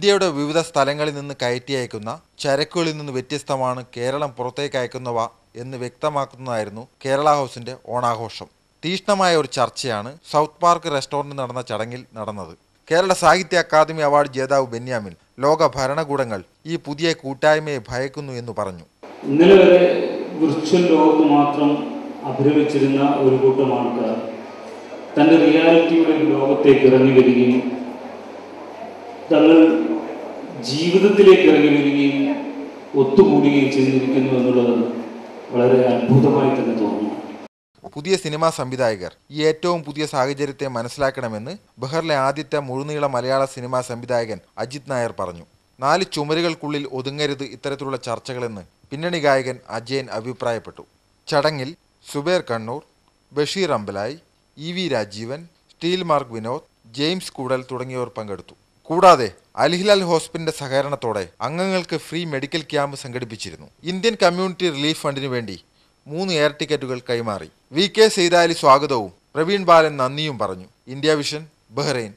ഇന്ത്യയുടെ വിവിധ സ്ഥലങ്ങളിൽ നിന്ന് കയറ്റി അയക്കുന്ന ചരക്കുകളിൽ നിന്ന് വ്യത്യസ്തമാണ് കേരളം പുറത്തേക്ക് അയക്കുന്നവ എന്ന് വ്യക്തമാക്കുന്നതായിരുന്നു കേരള ഹൗസിന്റെ ഓണാഘോഷം. തീക്ഷ്ണമായ ഒരു ചർച്ചയാണ് സൗത്ത് പാർക്ക് റെസ്റ്റോറന്റിൽ നടന്ന ചടങ്ങിൽ നടന്നത്. കേരള സാഹിത്യ അക്കാദമി അവാർഡ് ജേതാവ് ബെന്യാമിൻ ലോക ഭരണകൂടങ്ങൾ ഈ പുതിയ കൂട്ടായ്മയെ ഭയക്കുന്നു എന്ന് പറഞ്ഞു. ഇന്നലെ വരെ വിർച്വൽ ലോകത്ത് മാത്രം അഭിരമിച്ചിരുന്ന ഒരു കൂട്ടം ആൾക്കാർ തൻ്റെ റിയാലിറ്റിയുടെ ലോകത്തേക്ക് ഇറങ്ങി വരികയും തങ്ങൾ ജീവിതത്തിലേക്ക് ഇറങ്ങി വരികയും ഒത്തുകൂടുകയും ചെയ്തിരിക്കുന്നു എന്നുള്ളത് വളരെ അത്ഭുതമായി തന്നെ തോന്നുന്നു. പുതിയ സിനിമാ സംവിധായകർ ഈ ഏറ്റവും പുതിയ സാഹചര്യത്തെ മനസ്സിലാക്കണമെന്ന് ബഹറിലെ ആദ്യത്തെ മുഴുനീള മലയാള സിനിമാ സംവിധായകൻ അജിത് നായർ പറഞ്ഞു. 4 ചുമരുകൾക്കുള്ളിൽ ഒതുങ്ങരുത് ഇത്തരത്തിലുള്ള ചർച്ചകളെന്ന് പിന്നണി ഗായകൻ അജയൻ അഭിപ്രായപ്പെട്ടു. ചടങ്ങിൽ Zuber Kannur, Basheer Ambalayi, EV Rajeevan, steel mark Vinod, James Koodal തുടങ്ങിയവർ പങ്കെടുത്തു. കൂടാതെ അൽഹിലാൽ ഹോസ്പിറ്റലിന്റെ സഹകരണത്തോടെ അംഗങ്ങൾക്ക് ഫ്രീ മെഡിക്കൽ ക്യാമ്പ് സംഘടിപ്പിച്ചിരുന്നു. ഇന്ത്യൻ കമ്മ്യൂണിറ്റി റിലീഫ് ഫണ്ടിന് വേണ്ടി 3 എയർ ടിക്കറ്റുകൾ കൈമാറി. VK സെയ്താലി സ്വാഗതവും പ്രവീൺ ബാലൻ നന്ദിയും പറഞ്ഞു. India vision, Bahrain.